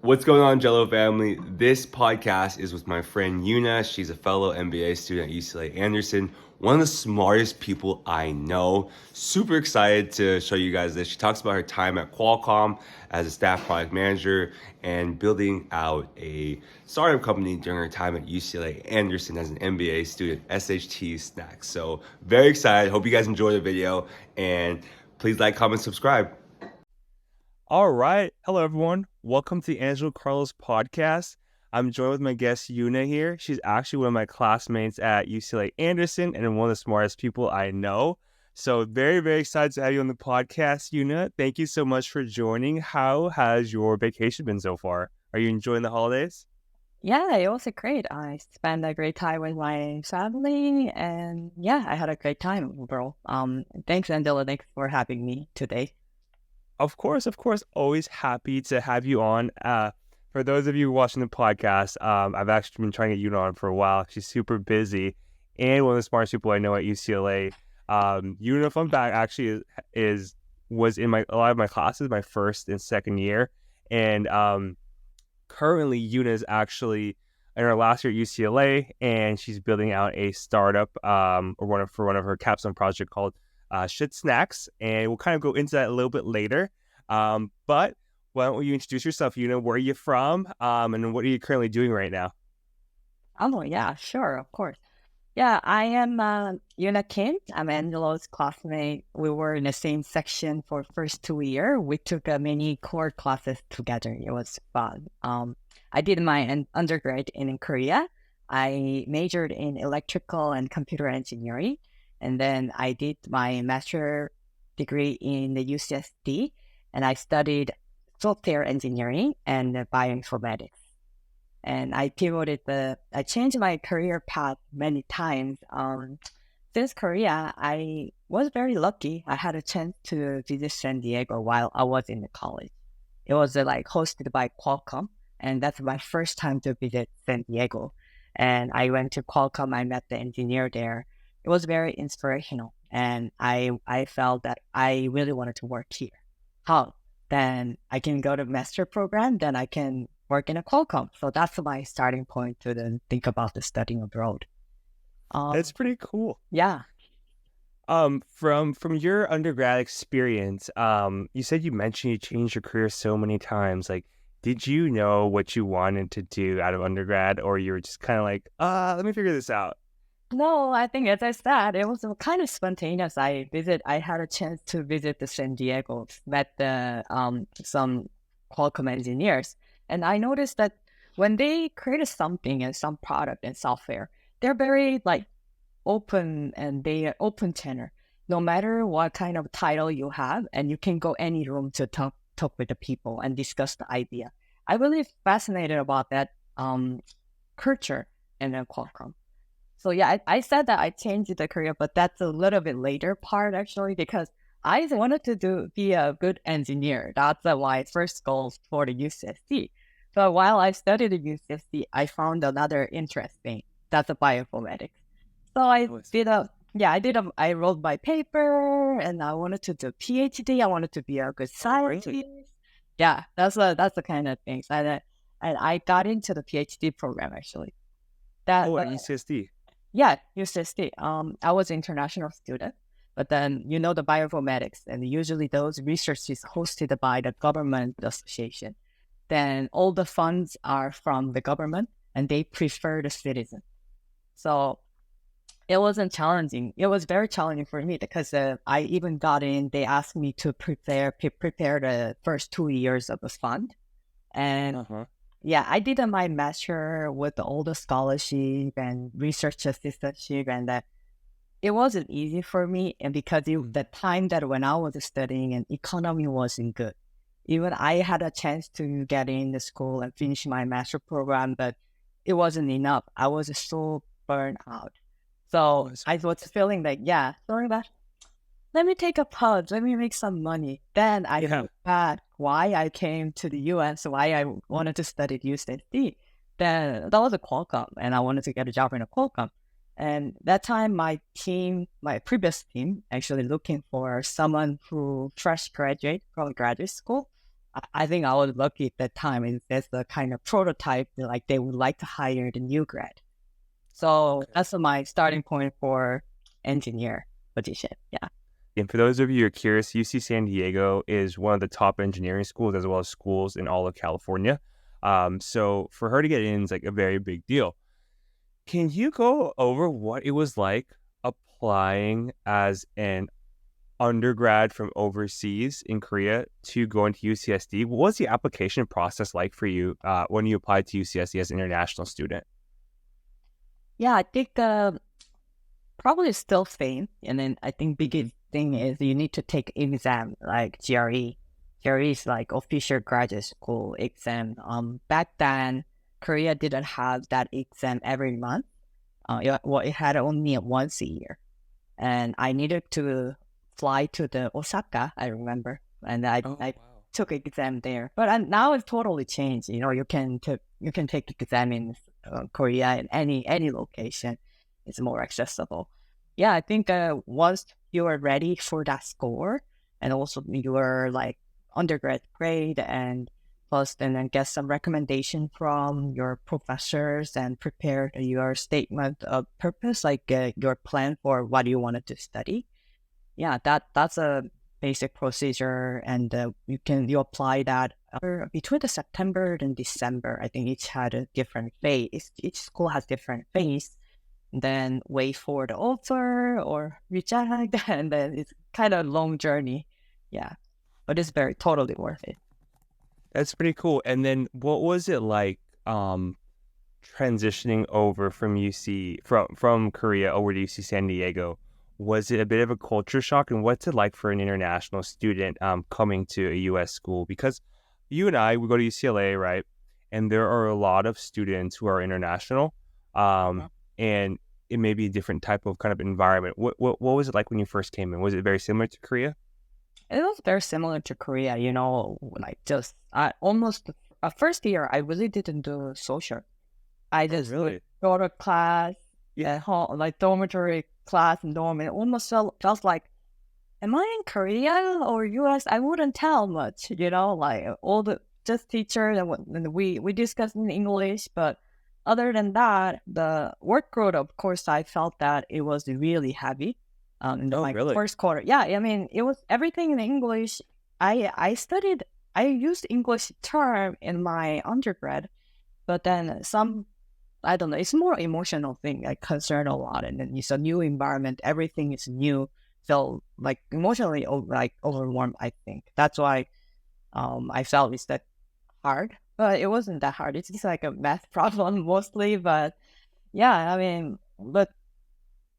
What's going on, Angelo family? This podcast is with my friend Yoona. She's a fellow MBA student at UCLA Anderson, one of the smartest people I know. Super excited to show you guys this. She talks about her time at Qualcomm as a staff product manager and building out a startup company during her time at UCLA Anderson as an MBA student, SHT Snacks. So very excited. Hope you guys enjoy the video and please like, comment, subscribe. All right. Hello, everyone. Welcome to the Angelo Carlos podcast. I'm joined with my guest, Yoona, here. She's actually one of my classmates at UCLA Anderson and one of the smartest people I know. So very, very excited to have you on the podcast, Yoona. Thank you so much for joining. How has your vacation been so far? Are you enjoying the holidays? Yeah, it was great. I spent a great time with my family, and yeah, I had a great time overall. Thanks, Angela. Thanks for having me today. Of course. Always happy to have you on. For those of you watching the podcast, I've actually been trying to get Yoona on for a while. She's super busy and one of the smartest people I know at UCLA. Yoona, fun fact, actually was in a lot of my classes, my first and second year, and currently Yoona is actually in her last year at UCLA, and she's building out a startup for one of her capstone project called SHT Snacks, and we'll kind of go into that a little bit later. But why don't you introduce yourself, Yoona? Where are you from? And what are you currently doing right now? Oh, yeah, sure, of course. Yeah, I am Yoona Kim. I'm Angelo's classmate. We were in the same section for first 2 years. We took many core classes together. It was fun. I did my undergrad in Korea. I majored in electrical and computer engineering. And then I did my master degree in the UCSD, and I studied software engineering and bioinformatics. And I changed my career path many times. Since Korea, I was very lucky. I had a chance to visit San Diego while I was in the college. It was like hosted by Qualcomm, and that's my first time to visit San Diego. And I went to Qualcomm. I met the engineer there. It was very inspirational, and I felt that I really wanted to work here. How? Then I can go to master program. Then I can work in a Qualcomm. So that's my starting point to then think about the studying abroad. That's pretty cool. Yeah. From your undergrad experience, you said you mentioned you changed your career so many times. Like, did you know what you wanted to do out of undergrad, or you were just kind of like, let me figure this out? No, I think as I said, it was kind of spontaneous. I had a chance to visit the San Diego, met the some Qualcomm engineers, and I noticed that when they created something and some product and software, they're very like open, and they are open tenor. No matter what kind of title you have, and you can go any room to talk with the people and discuss the idea. I really fascinated about that culture in Qualcomm. So yeah, I said that I changed the career, but that's a little bit later part actually, because I wanted to be a good engineer. That's my first goal for the UCSD. But while I studied at UCSD, I found another interesting. That's a bioinformatics. So I wrote my paper, and I wanted to do PhD. I wanted to be a good scientist. Really? Yeah, that's the kind of things. And I got into the PhD program actually. That Oh, at UCSD. Yeah, UCSD. I was an international student, but then the bioinformatics, and usually those research is hosted by the government association. Then all the funds are from the government, and they prefer the citizen. So it wasn't challenging. It was very challenging for me because I even got in. They asked me to prepare the first 2 years of the fund, and yeah, I did my master with all the scholarship and research assistantship, and that it wasn't easy for me. And because the time that when I was studying and economy wasn't good, even I had a chance to get in the school and finish my master program, but it wasn't enough. I was so burned out. So I was feeling like, sorry, but let me take a pause. Let me make some money. Then I thought back why I came to the US, why I wanted to study at UCSD. Then that was a Qualcomm, and I wanted to get a job in a Qualcomm. And that time, my previous team, actually looking for someone who fresh graduate from graduate school. I think I was lucky at that time. And that's the kind of prototype that, like, they would like to hire the new grad. So that's my starting point for engineer position. Yeah. And for those of you who are curious, UC San Diego is one of the top engineering schools as well as schools in all of California. So for her to get in is like a very big deal. Can you go over what it was like applying as an undergrad from overseas in Korea to going to UCSD? What was the application process like for you when you applied to UCSD as an international student? Yeah, I think probably still same. And then I think biggest thing is you need to take exam like GRE. GRE is like official graduate school exam. Back then, Korea didn't have that exam every month. It had only once a year. And I needed to fly to the Osaka, I remember. And I took exam there. But now it's totally changed. You know, you can take exam in Korea in any location. It's more accessible. Yeah, I think once you are ready for that score, and also your like undergrad grade, and plus then get some recommendation from your professors and prepare your statement of purpose, like your plan for what you wanted to study. Yeah, that's a basic procedure, and you apply that between the September and December. I think each had a different phase. Each school has different phase. Then wait for the offer or reject, and then it's kind of a long journey. Yeah, but it's very totally worth it. That's pretty cool. And then what was it like transitioning over from from Korea over to UC San Diego? Was it a bit of a culture shock? And what's it like for an international student coming to a US school? Because you and I, we go to UCLA, right? And there are a lot of students who are international. And it may be a different type of kind of environment. What was it like when you first came in? Was it very similar to Korea? It was very similar to Korea, you know, like just almost first year, I really didn't do social. I just go to class, home, like dormitory class and dorm, and it almost felt like, am I in Korea or US? I wouldn't tell much, you know, like all the just teacher and we discussed in English, but other than that, the workload, of course, I felt that it was really heavy. In my first quarter. Yeah, I mean, it was everything in English. I used English term in my undergrad, but then I don't know, it's more emotional thing. I concern a lot, and then it's a new environment. Everything is new. Felt like emotionally like overwhelmed. I think that's why I felt it's that hard, but it wasn't that hard. It's just like a math problem mostly. But yeah, I mean, but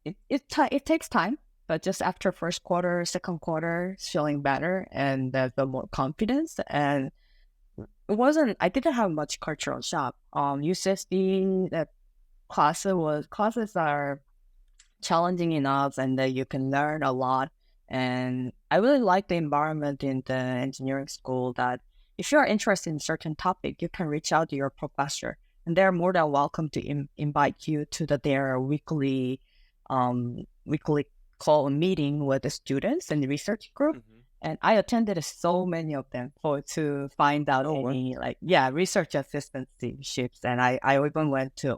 it takes time. But just after first quarter, second quarter, feeling better and the more confidence. And I didn't have much cultural shock. UCSD, the classes are challenging enough, and you can learn a lot. And I really like the environment in the engineering school that if you're interested in certain topic, you can reach out to your professor, and they're more than welcome to invite you to their weekly call a meeting with the students and the research group. And I attended so many of them to find out research assistantships. And I even went to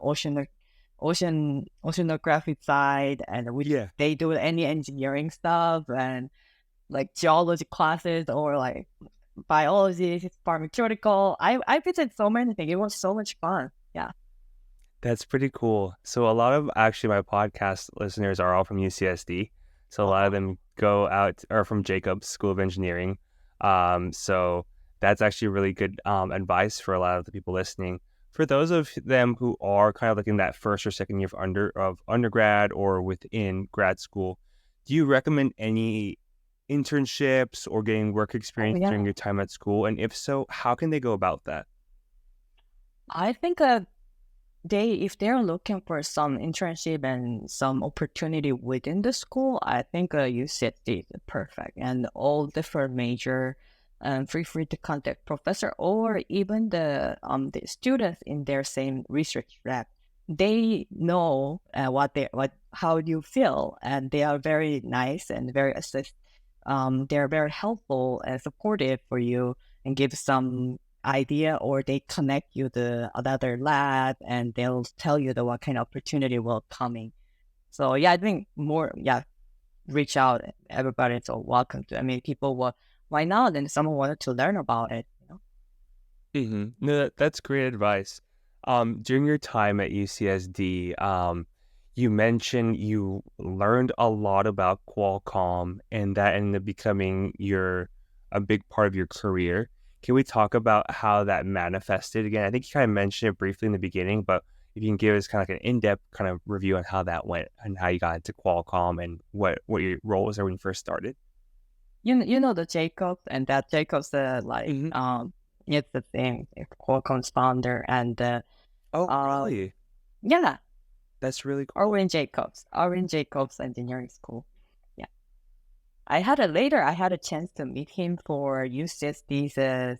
oceanography side, and they do any engineering stuff and like geology classes or like biology, pharmaceutical. I visited so many things. It was so much fun. Yeah. That's pretty cool. So a lot of actually my podcast listeners are all from UCSD. So a lot of them are from Jacobs School of Engineering. So that's actually really good advice for a lot of the people listening. For those of them who are kind of like in that first or second year of undergrad or within grad school, do you recommend any internships or getting work experience during your time at school? And if so, how can they go about that? I think if they're looking for some internship and some opportunity within the school, I think UCSD is perfect, and all different major. Feel free to contact professor or even the students in their same research lab. They know how you feel, and they are very nice and very they're very helpful and supportive for you. and give some idea, or they connect you to another lab and they'll tell you what kind of opportunity will coming. So yeah, I think more, reach out. Everybody's all welcome to. I mean, people will, why not? And someone wanted to learn about it, No, that's great advice. During your time at UCSD, you mentioned you learned a lot about Qualcomm, and that ended up becoming a big part of your career. Can we talk about how that manifested again? I think you kind of mentioned it briefly in the beginning, but if you can give us kind of like an in-depth kind of review on how that went and how you got into Qualcomm and what your role was there when you first started. You know the Jacobs, and that Jacobs it's the same, it's Qualcomm's founder, and Oh, uh really? yeah, That's really cool. Owen Jacobs Engineering School. Yeah, I had a chance to meet him for UCSD's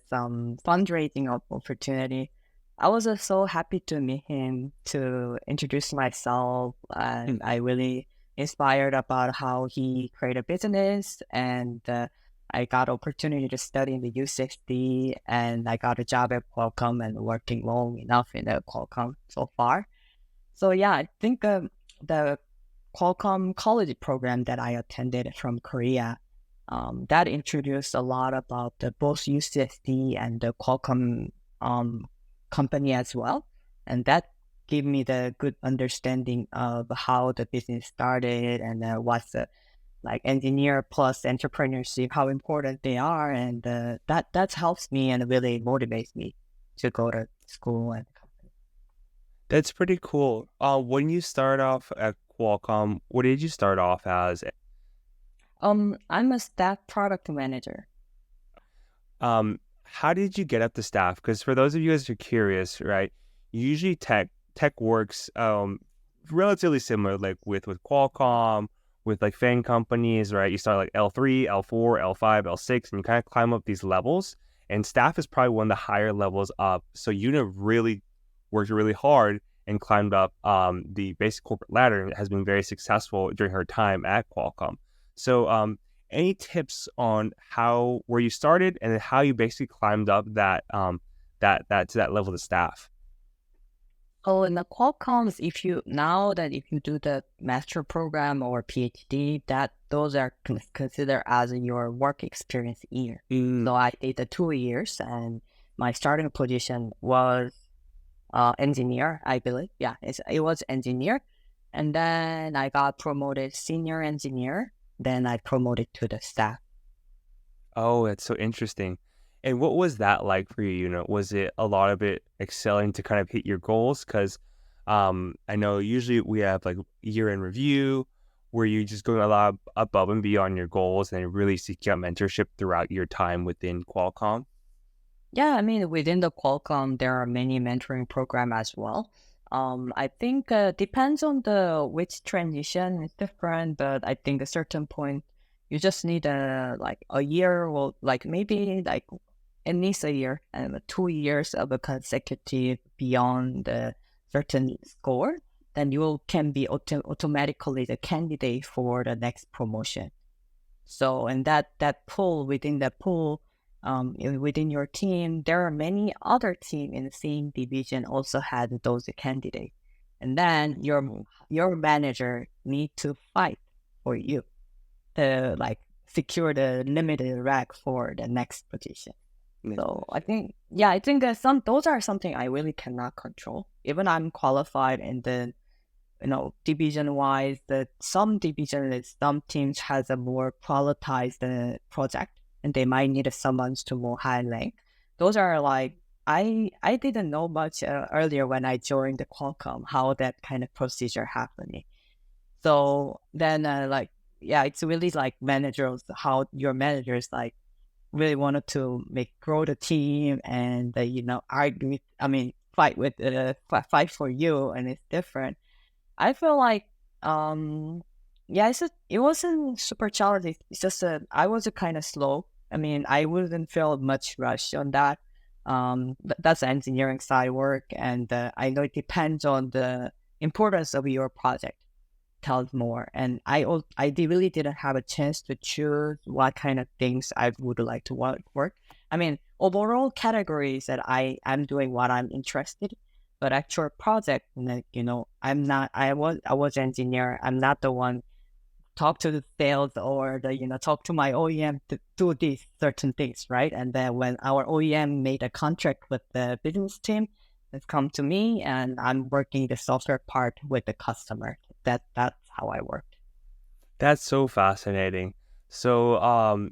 some fundraising opportunity. I was so happy to meet him, to introduce myself, and I really inspired about how he created a business, and I got opportunity to study in the UCSD, and I got a job at Qualcomm and working long enough in the Qualcomm so far. So yeah, I think the Qualcomm college program that I attended from Korea, that introduced a lot about both UCSD and the Qualcomm company as well, and that gave me the good understanding of how the business started, and what's the like engineer plus entrepreneurship, how important they are, and that helps me and really motivates me to go to school. And That's pretty cool. When you start off at Qualcomm, what did you start off as? I'm a staff product manager. How did you get up to staff? Because for those of you guys who are curious, right, usually tech works relatively similar, like with Qualcomm, with like FANG companies, right? You start like L3, L4, L5, L6, and you kind of climb up these levels. And staff is probably one of the higher levels up. So Yoona really worked really hard and climbed up the basic corporate ladder, and has been very successful during her time at Qualcomm. So any tips on where you started and then how you basically climbed up that to that level of staff? Oh, in the Qualcomm's, if you do the master program or PhD, those are considered as your work experience year. So I did the 2 years, and my starting position was engineer, I believe. Yeah, it was engineer, and then I got promoted senior engineer. Then I promoted to the staff. Oh, that's so interesting. And what was that like for you? Was it a lot of it excelling to kind of hit your goals? Because I know usually we have like year-end review where you just going a lot above and beyond your goals and really seek out mentorship throughout your time within Qualcomm. Yeah, I mean, within the Qualcomm, there are many mentoring program as well. I think depends on the which transition is different, but I think a certain point you just need a year, or like maybe like at least a year and 2 years of a consecutive beyond a certain score, then you can be automatically the candidate for the next promotion. So, and that pool, within that pool, within your team, there are many other team in the same division also had those candidates, and then your manager need to fight for you to like secure the limited rank for the next position. So I think some those are something I really cannot control. Even I'm qualified in the division wise, that some teams has a more prioritized project, and they might need someone to more high rank. Those are like I didn't know much earlier when I joined the Qualcomm how that kind of procedure happening. So then it's really like managers, how your managers like really wanted to grow the team, and argue. I mean, fight for you, and it's different. I feel like, it wasn't super challenging. It's just I was kind of slow. I mean, I wouldn't feel much rush on that. That's engineering side work, and I know it depends on the importance of your project. Tells more, and really didn't have a chance to choose what kind of things I would like to work. I mean, overall categories that I'm doing what I'm interested, but actual project, like, I was engineer. I'm not the one talk to the sales or talk to my OEM to do these certain things, right? And then when our OEM made a contract with the business team, it's come to me and I'm working the software part with the customer. That's how I work. That's so fascinating. So,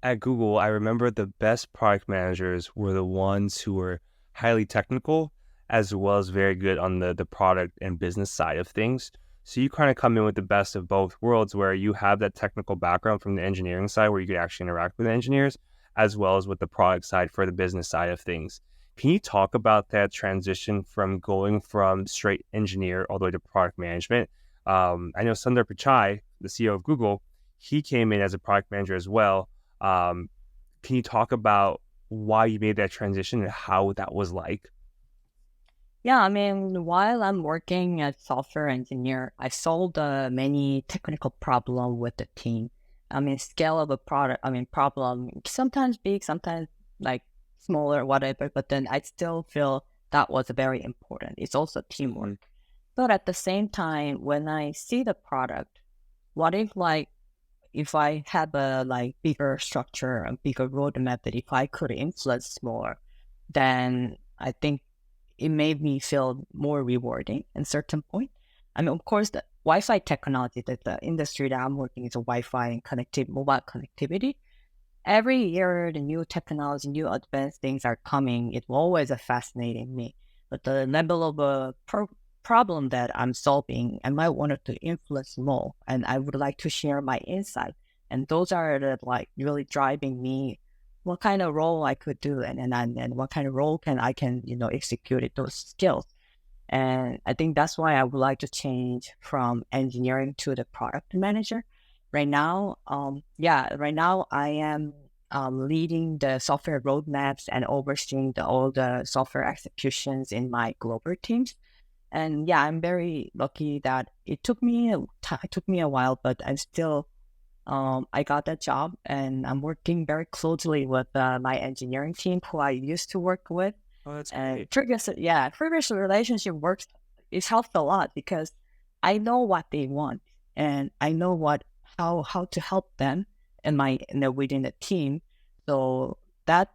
at Google, I remember the best product managers were the ones who were highly technical as well as very good on the product and business side of things. So you kind of come in with the best of both worlds where you have that technical background from the engineering side where you could actually interact with engineers as well as with the product side for the business side of things. Can you talk about that transition from going from straight engineer all the way to product management? I know Sundar Pichai, the CEO of Google, he came in as a product manager as well. um, can you talk about why you made that transition and how that was like? Yeah, I mean, while I'm working as software engineer, I solved many technical problem with the team. I mean, scale of a product, I mean, problem sometimes big, sometimes like smaller, whatever. But then I still feel that was very important. It's also teamwork. Mhm. But at the same time, when I see the product, what if I have a bigger structure, a bigger roadmap that if I could influence more, then I think it made me feel more rewarding at certain point. I mean, of course, the Wi-Fi technology, that the industry that I'm working is a Wi-Fi and mobile connectivity. Every year, the new technology, new advanced things are coming. It will always fascinating me. But the level of problem that I'm solving, I might want to influence more, and I would like to share my insight. And those are the really driving me. What kind of role I could do, and what kind of role I can execute it, those skills. And I think that's why I would like to change from engineering to the product manager. Right now I am leading the software roadmaps and overseeing all the software executions in my global teams. And yeah, I'm very lucky that it took me a while, but I'm still I got that job, and I'm working very closely with my engineering team who I used to work with. Oh, that's And great. previous relationship works. It helped a lot because I know what they want, and I know how to help them within the team. So that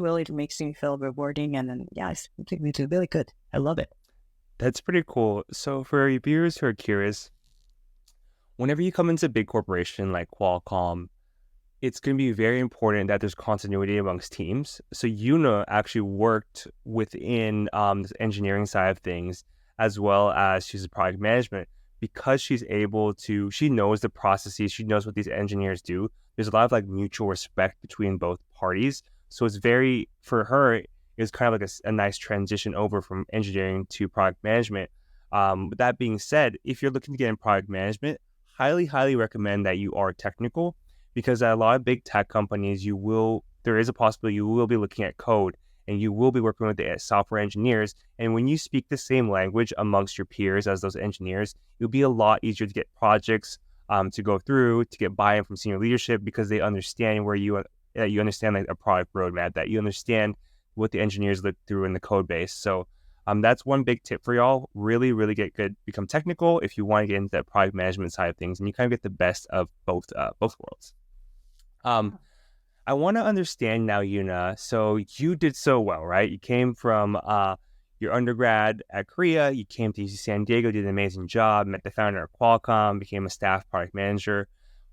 really makes me feel rewarding, and then yeah, it's really good. I love it. That's pretty cool. So for your viewers who are curious, whenever you come into a big corporation like Qualcomm, it's going to be very important that there's continuity amongst teams. So Yoona actually worked within this engineering side of things, as well as she's a product management, because she knows the processes, she knows what these engineers do. There's a lot of mutual respect between both parties. So for her, it's kind of like a nice transition over from engineering to product management. With that being said, if you're looking to get in product management, highly recommend that you are technical, because at a lot of big tech companies, there is a possibility you will be looking at code and you will be working with the software engineers. And when you speak the same language amongst your peers as those engineers, it'll be a lot easier to get projects to go through, to get buy-in from senior leadership, because they understand you understand a product roadmap, that you understand what the engineers look through in the code base. So that's one big tip for y'all. Really get good, become technical if you want to get into that product management side of things, and you kind of get the best of both worlds. Um, I want to understand now, Yoona. So you did so well, right? You came from your undergrad at Korea. You came to UC San Diego, did an amazing job, met the founder of Qualcomm, became a staff product manager.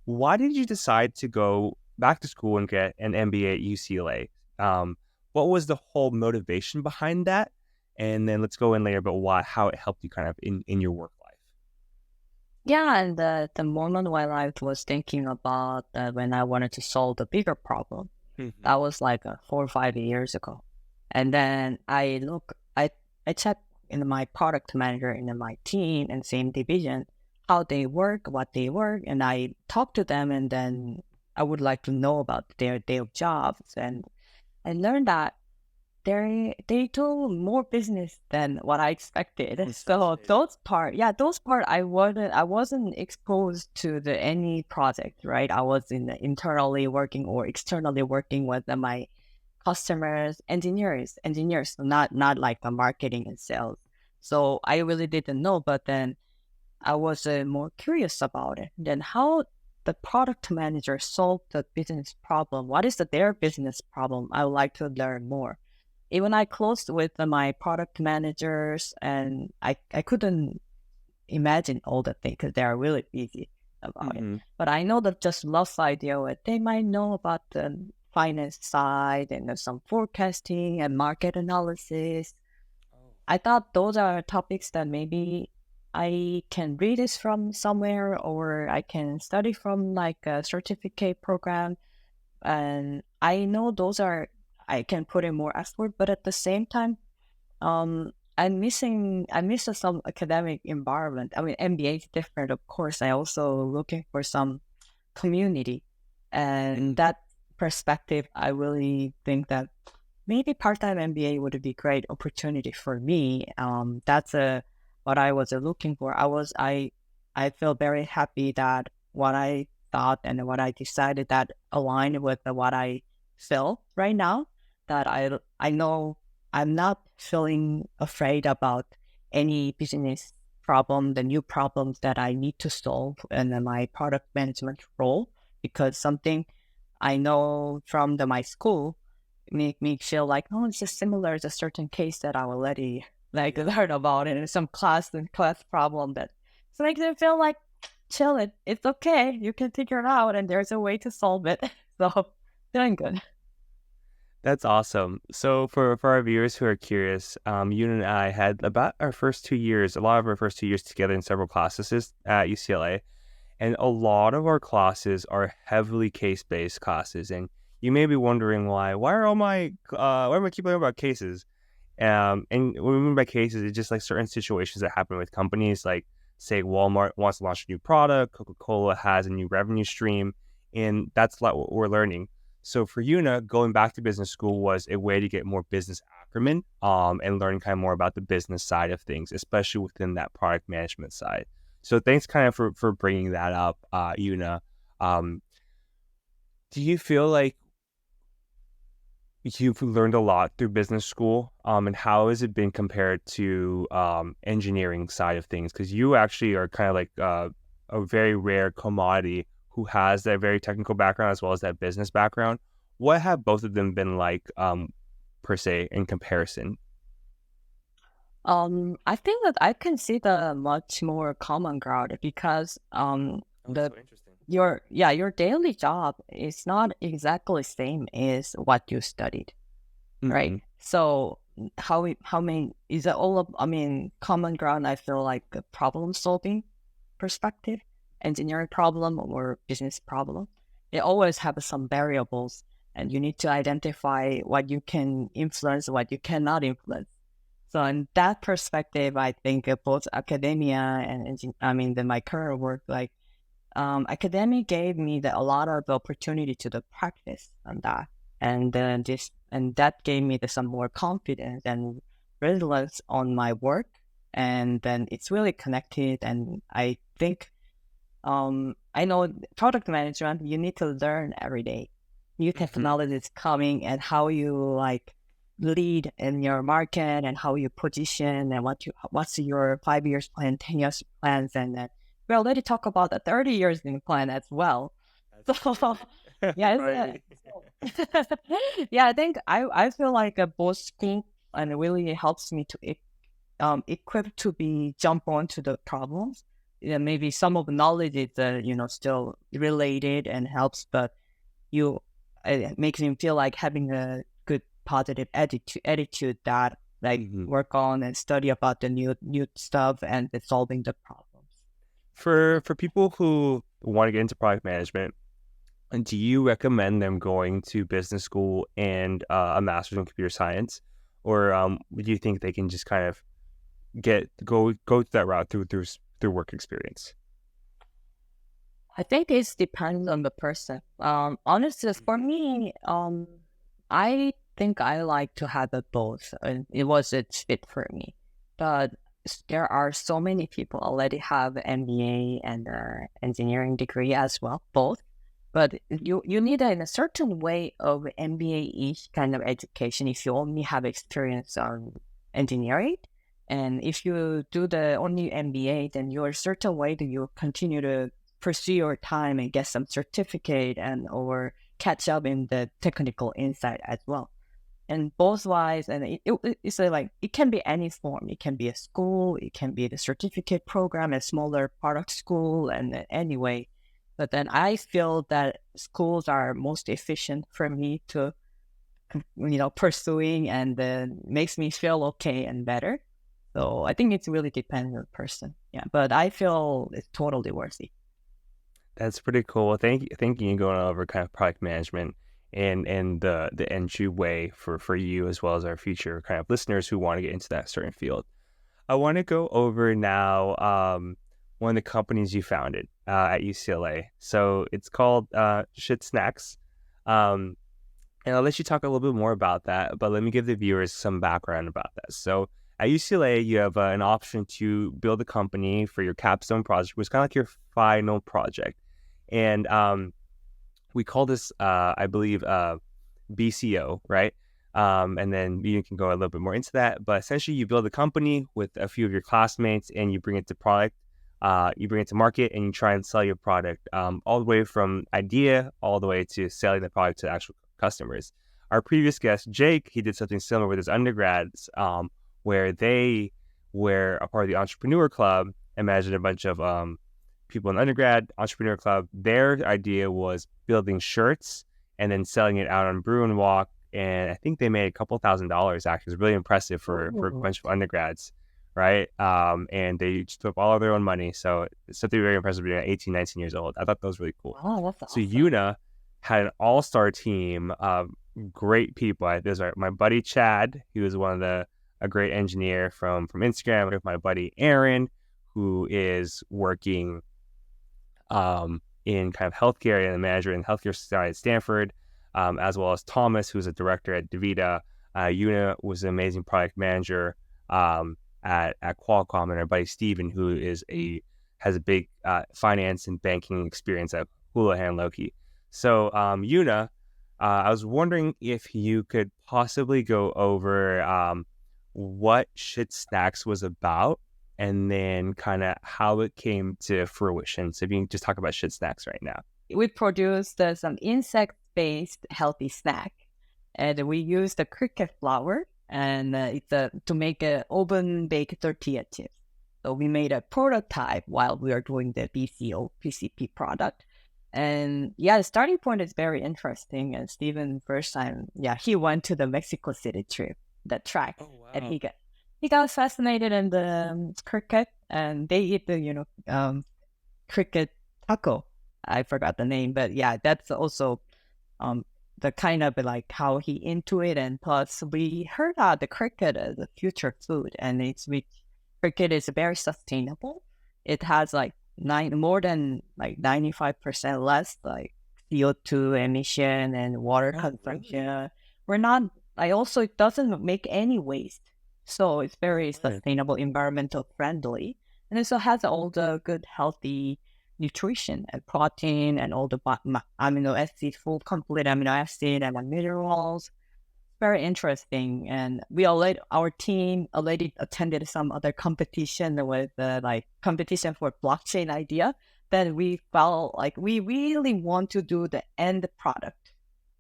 Why did you decide to go back to school and get an MBA at UCLA? What was the whole motivation behind that? And then let's go in later about how it helped you kind of in your work life. Yeah, and the moment while I was thinking about when I wanted to solve the bigger problem, Mhm. that was 4 or 5 years ago. And then I checked in my product manager in my team and same division, how they work, what they work, and I talked to them, and then I would like to know about their jobs, and I learned that they do more business than what I expected. That's So fascinating. those part I wasn't exposed to any project, right? I was internally working or externally working with my customers, engineers, not like the marketing and sales. So I really didn't know, but then I was more curious about it. Then how the product manager solved the business problem. What is their business problem? I would like to learn more. Even I closed with my product managers, and I couldn't imagine all the things because they are really busy about it. But I know that just rough idea what they might know about the finance side and some forecasting and market analysis. I thought those are topics that maybe I can read this from somewhere, or I can study from like a certificate program. And I know those are, I can put in more effort, but at the same time, I miss some academic environment. I mean, MBA is different, of course. I also looking for some community, and that perspective, I really think that maybe part-time MBA would be great opportunity for me. That's what I was looking for. I feel very happy that what I thought and what I decided that aligned with what I feel right now. That I know I'm not feeling afraid about any business problem, the new problems that I need to solve in my product management role, because something I know from my school make me feel like, oh, it's just similar to a certain case that I already like learn about it in some class problem that so makes me feel like chill it's okay, you can figure it out and there's a way to solve it. So doing good. That's awesome. So for our viewers who are curious, Yoona and I had about our first 2 years, a lot of our first 2 years together in several classes at UCLA. And a lot of our classes are heavily case-based classes. And you may be wondering why am I keep learning about cases? And what we mean by cases is just like certain situations that happen with companies, like say Walmart wants to launch a new product, Coca-Cola has a new revenue stream, and that's a lot what we're learning. So for Yoona, going back to business school was a way to get more business acumen and learn kind of more about the business side of things, especially within that product management side. So thanks kind of for bringing that up, Yoona. Do you feel like you've learned a lot through business school, and how has it been compared to engineering side of things? Because you actually are kind of like a very rare commodity who has that very technical background as well as that business background. What have both of them been like, per se, in comparison? I think that I can see the much more common ground because the So interesting. your daily job is not exactly same as what you studied, right? So how many is it all of, I mean, common ground, I feel like the problem solving perspective, engineering problem or business problem. They always have some variables and you need to identify what you can influence, what you cannot influence. So in that perspective, I think both academia and my current work, like academia gave me a lot of opportunity to the practice on that, and then that gave me some more confidence and resilience on my work, and then it's really connected. And I think I know product management, you need to learn every day. New technology is coming, and how you like lead in your market and how you position and what's your 5 years plan, 10 years plans, and then we already talk about the 30 years in plan as well. So yeah, Right. yeah, I think I feel like both school and it really helps me to equip to be jump onto the problems. Yeah, maybe some of the knowledge is still related and helps, but it makes me feel like having a good positive attitude that like work on and study about the new stuff and solving the problems. For people who want to get into product management, do you recommend them going to business school and a master's in computer science, or do you think they can just kind of go that route through work experience? I think it depends on the person. Honestly, for me, I think I like to have it both, and it was a fit for me. But there are so many people already have MBA and engineering degree as well, both. But you need a certain way of MBA-ish kind of education if you only have experience on engineering. And if you do the only MBA, then you're a certain way that you continue to pursue your time and get some certificate and or catch up in the technical insight as well. And both wise, and it's like it can be any form. It can be a school, it can be the certificate program, a smaller product school, and anyway. But then I feel that schools are most efficient for me to, pursuing, and makes me feel okay and better. So I think it's really depends on the person. Yeah, but I feel it's totally worthy. That's pretty cool. Well, thank you going over kind of product management and the entry way for you as well as our future kind of listeners who want to get into that certain field. I want to go over now one of the companies you founded at UCLA. So it's called SHT Snacks. And I'll let you talk a little bit more about that, but let me give the viewers some background about that. So at UCLA, you have an option to build a company for your capstone project, which is kind of like your final project. And we call this, I believe, BCO, right? And then you can go a little bit more into that. But essentially, you build a company with a few of your classmates, and you bring it to product. You bring it to market, and you try and sell your product all the way from idea all the way to selling the product to actual customers. Our previous guest, Jake, he did something similar with his undergrads, where they were a part of the entrepreneur club. Imagine a bunch of people in undergrad, entrepreneur club. Their idea was building shirts and then selling it out on Bruin Walk. And I think they made a couple $1,000s. Actually, it was really impressive for a bunch of undergrads, right? And they just took all of their own money. So it's something very impressive being 18, 19 years old. I thought that was really cool. Oh, that's So awesome. Yoona had an all-star team of great people. There's my buddy Chad, he was a great engineer from Instagram. With my buddy Aaron, who is working in kind of healthcare and a manager in healthcare society at Stanford, as well as Thomas, who's a director at DaVita. Yoona was an amazing product manager at Qualcomm, and our buddy Steven, who has a big finance and banking experience at Houlihan Lokey. So Yoona, I was wondering if you could possibly go over what SHT Snacks was about, and then kind of how it came to fruition. So if you can just talk about SHT Snacks right now. We produced some insect-based healthy snack, and we use the cricket flour, and it's to make an oven-baked tortilla chips. So we made a prototype while we are doing the BCO PCP product. And yeah, the starting point is very interesting. And Steven, first time, he went to the Mexico City trip, the track, and he got fascinated in the cricket, and they eat the cricket taco. I forgot the name, but yeah, that's also the kind of like how he into it. And plus, we heard the cricket as a future food, and cricket is very sustainable. It has like more than like 95% less like CO2 emission and water consumption. It doesn't make any waste. So it's very sustainable, environmental friendly. And it also has all the good, healthy nutrition and protein and all the amino acids, full complete amino acid and minerals. Very interesting. And our team already attended some other competition with competition for blockchain idea. Then we felt like we really want to do the end product.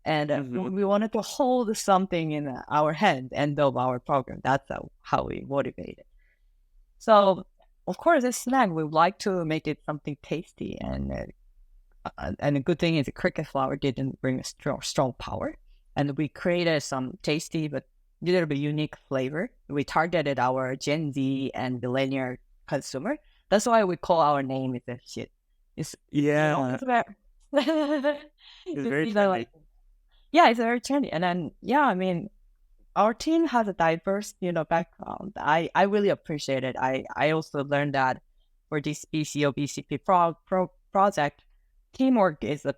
And we wanted to hold something in our hand, end of our program. That's how we motivated. So, of course, this snack, we would like to make it something tasty. And the good thing is the cricket flour didn't bring a strong power. And we created some tasty but a little bit unique flavor. We targeted our Gen Z and millennial consumer. That's why we call our name is SHT. It's very trendy. It's very trendy. And then, our team has a diverse, background. I really appreciate it. I also learned that for this BCO BCP project, teamwork is the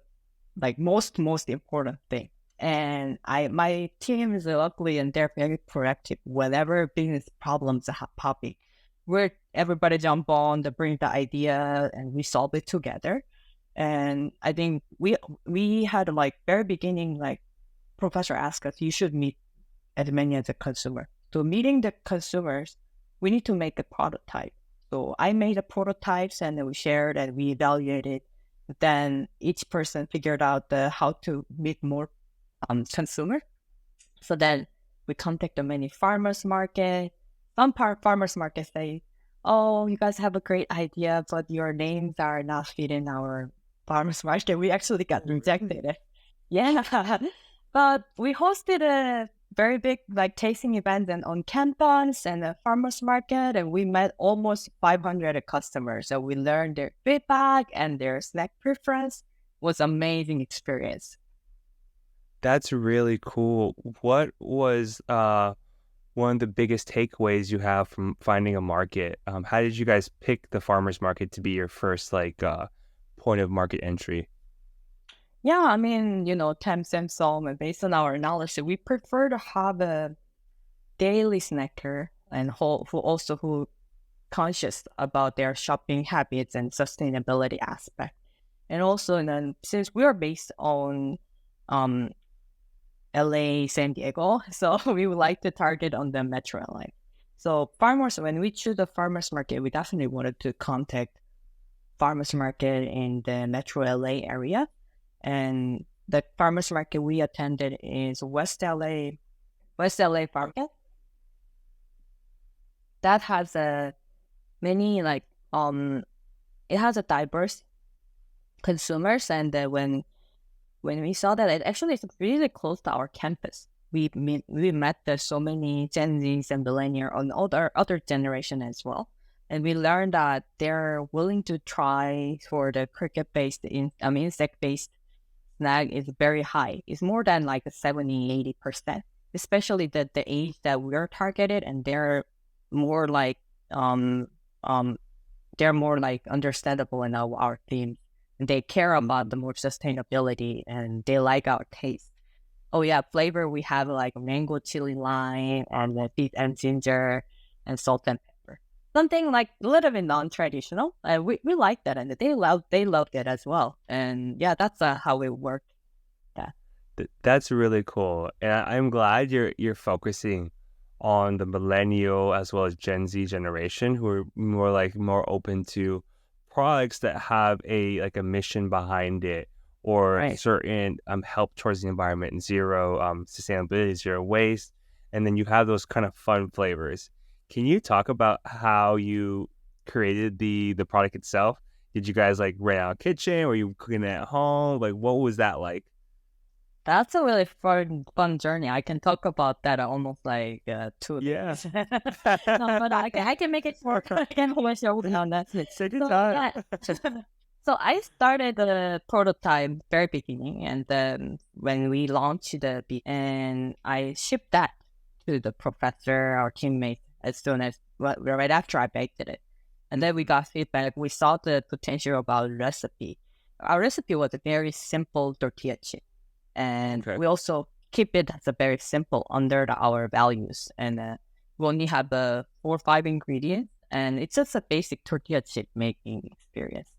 most important thing. And my team is luckily and they're very proactive. Whenever business problems are popping, everybody jump on to bring the idea and we solve it together. And I think we had like very beginning, like professor asked us, you should meet as many as a consumer. So meeting the consumers, we need to make a prototype. So I made a prototypes and then we shared and we evaluated. Then each person figured out how to meet more consumer. So then we contacted many farmers market. Some farmers market say, "Oh, you guys have a great idea, but your names are not fitting our farmers market." We actually got rejected. Yeah, but we hosted a very big like tasting event and on campus and a farmers market, and we met almost 500 customers. So we learned their feedback and their snack preference. Was amazing experience. That's really cool. What was one of the biggest takeaways you have from finding a market? How did you guys pick the farmers market to be your first point of market entry? Yeah, I mean, Thames and Song, and based on our knowledge, we prefer to have a daily snacker and who conscious about their shopping habits and sustainability aspect. And also, then since we are based on LA, San Diego, so we would like to target on the metro line. So farmers, when we choose the farmers market, we definitely wanted to contact farmers market in the metro LA area. And the farmers market we attended is West LA Farm Market. That has many it has a diverse consumers, and when we saw that, it actually is really close to our campus. We met so many Gen Zs and millennials and other generation as well. And we learned that they're willing to try for the insect-based snack is very high. It's more than like 70-80%, especially the age that we're targeted, and they're more like understandable in our theme. And they care about the more sustainability, and they like our taste. Oh yeah, flavor we have like mango, chili, lime, and beet and ginger, and salt and pepper. Something like a little bit non-traditional, and we like that, and they loved it as well. And yeah, that's how it worked. Yeah, That's really cool, and I'm glad you're focusing on the millennial as well as Gen Z generation, who are more open to products that have a mission behind it, or right. certain help towards the environment and zero sustainability, zero waste, and then you have those kind of fun flavors. Can you talk about how you created the product itself? Did you guys rent out a kitchen? Were you cooking it at home? What was that like? That's a really fun journey. I can talk about that almost 2 Yeah. days. No, but I can make it work. I can always on that. Take your time. So I started the prototype very beginning, and then when we launched and I shipped that to the professor, our teammates, as soon as right after I baked it. And then we got feedback. We saw the potential about recipe. Our recipe was a very simple tortilla chip. And we also keep it as a very simple under our values. And we only have 4 or 5 ingredients, and it's just a basic tortilla chip making experience.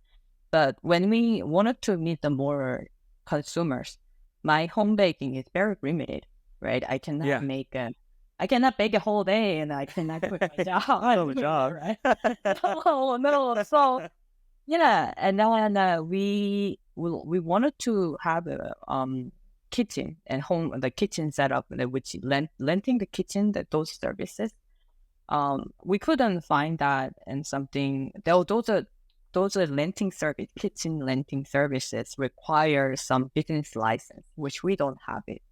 But when we wanted to meet the more consumers, my home baking is very limited, right? I cannot bake a whole day, and I cannot quit my job. I love a job, right? No. So yeah, and then we wanted to have a kitchen and the kitchen setup, which renting the kitchen, those services. We couldn't find that, and something those are kitchen renting services require some business license, which we don't have it.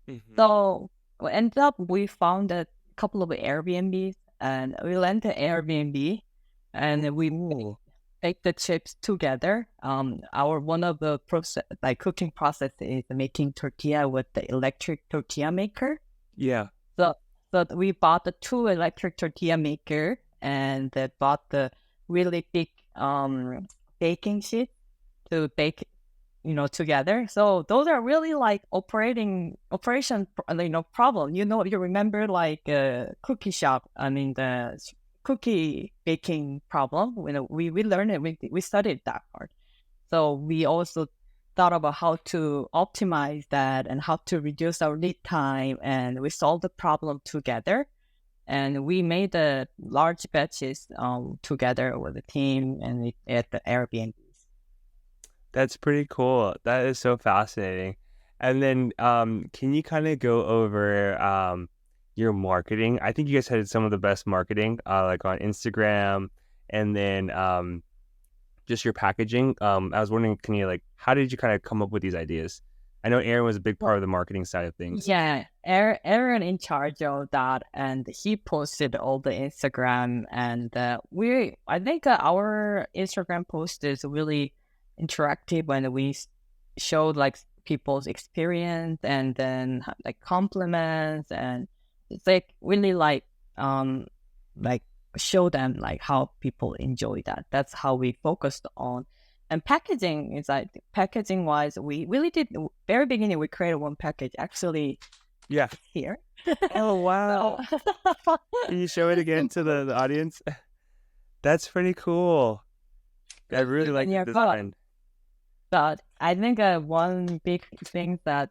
Mm-hmm. So we ended up, we found a couple of Airbnbs, and we rented Airbnb, and we bake the chips together. Our one of the cooking process is making tortilla with the electric tortilla maker. Yeah. So we bought the 2 electric tortilla maker, and bought the really big baking sheet to bake, together. So those are really operation, problem. You remember cookie shop. I mean the cookie baking problem. We learned it. We studied that part. So we also thought about how to optimize that and how to reduce our lead time, and we solved the problem together. And we made the large batches together with the team and at the Airbnb. That's pretty cool. That is so fascinating. And then can you kind of go over your marketing? I think you guys had some of the best marketing, like on Instagram, and then just your packaging. I was wondering, how did you kind of come up with these ideas? I know Aaron was a big part of the marketing side of things. Yeah, Aaron in charge of that, and he posted all the Instagram, and I think our Instagram post is really interactive when we showed like people's experience and then like compliments, and it's like really like show them like how people enjoy that. That's how we focused on. And packaging is like packaging wise, we really did very beginning. We created one package actually. Yeah. Here. Oh wow! Can you show it again to the audience? That's pretty cool. I really like the design. But I think one big thing that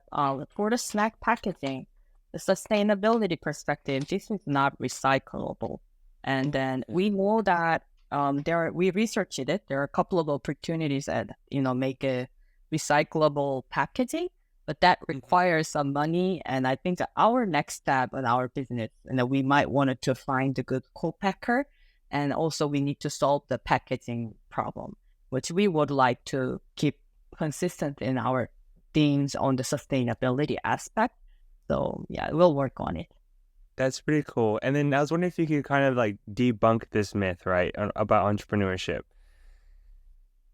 for the snack packaging, the sustainability perspective, this is not recyclable. And then we know that we researched it. There are a couple of opportunities that make a recyclable packaging, but that requires some money. And I think that our next step in our business, we might want to find a good co-packer, and also we need to solve the packaging problem, which we would like to keep consistent in our themes on the sustainability aspect. So yeah, we'll work on it. That's pretty cool. And then I was wondering if you could kind of like debunk this myth, right, about entrepreneurship.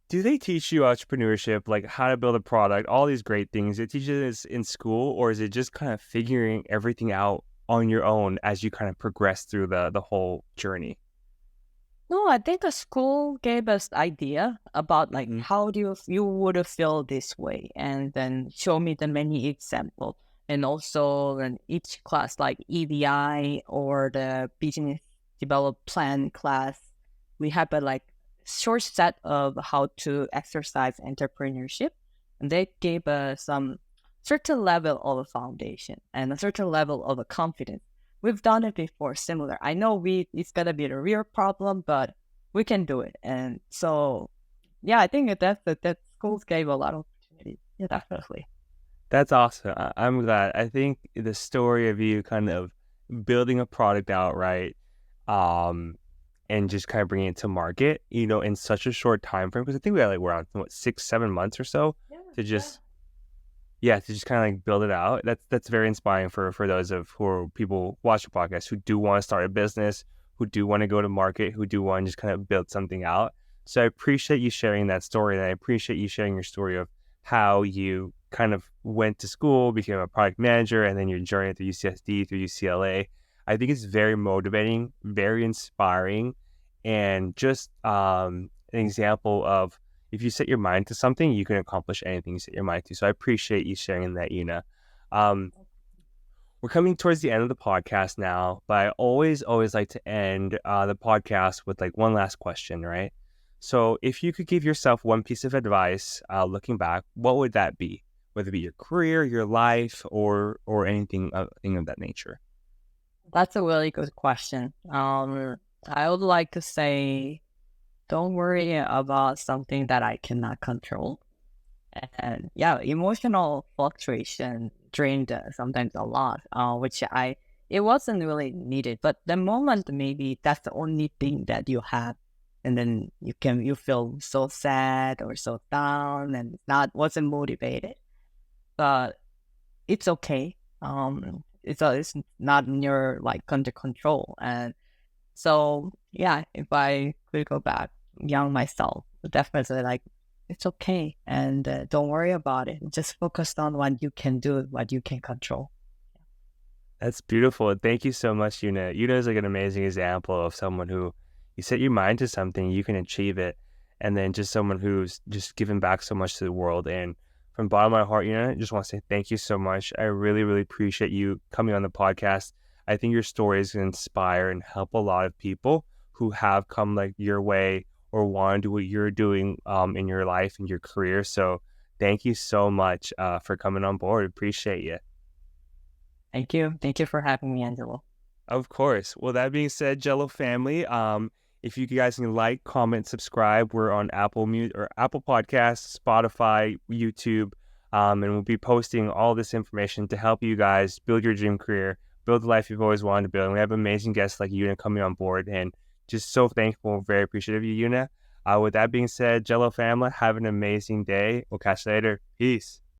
Do they teach you entrepreneurship, like how to build a product, all these great things? It teaches this in school, or is it just kind of figuring everything out on your own as you kind of progress through the whole journey? No, I think the school gave us idea about like how do you would feel this way, and then show me the many examples. And also in each class, like EDI or the business development plan class, we have a like short set of how to exercise entrepreneurship. And they gave us some certain level of a foundation and a certain level of a confidence. We've done it before, similar. I know it's gonna be a real problem, but we can do it. And so, yeah, I think that schools gave a lot of opportunity. Yeah, definitely. That's awesome. I'm glad. I think the story of you kind of building a product out, right, and just kind of bringing it to market, in such a short time frame, because I think we had like around 6-7 months or so to just kind of like build it out. That's very inspiring for those people watch the podcast who do want to start a business, who do want to go to market, who do want to just kind of build something out. So I appreciate you sharing that story, and I appreciate you sharing your story of how you kind of went to school, became a product manager, and then your journey through UCSD, through UCLA. I think it's very motivating, very inspiring, and just an example of if you set your mind to something, you can accomplish anything you set your mind to. So I appreciate you sharing that, Yoona. We're coming towards the end of the podcast now, but I always like to end the podcast with like one last question, right? So if you could give yourself one piece of advice looking back, what would that be? Whether it be your career, your life, or anything of that nature? That's a really good question. I would like to say, don't worry about something that I cannot control. And yeah, emotional fluctuation drained sometimes a lot, which it wasn't really needed. But the moment, maybe that's the only thing that you have. And then you feel so sad or so down and wasn't motivated. But it's okay. It's not in your like under control. And so yeah, if I could go back, young myself, definitely like it's okay, and don't worry about it. Just focus on what you can do, what you can control. That's beautiful. Thank you so much, Yoona. Yoona is like an amazing example of someone who you set your mind to something, you can achieve it, and then just someone who's just given back so much to the world. And from the bottom of my heart, Yoona, I just want to say thank you so much. I really, really appreciate you coming on the podcast. I think your story is going to inspire and help a lot of people who have come like your way or want to do what you're doing in your life and your career. So thank you so much for coming on board. Appreciate you. Thank you. Thank you for having me, Angelo. Of course. Well, that being said, Jello family, if you guys can like, comment, subscribe, we're on Apple Podcasts, Spotify, YouTube, and we'll be posting all this information to help you guys build your dream career, build the life you've always wanted to build. And we have amazing guests like Yoona coming on board, and just so thankful, very appreciative of you, Yoona. With that being said, Jello family, have an amazing day. We'll catch you later. Peace.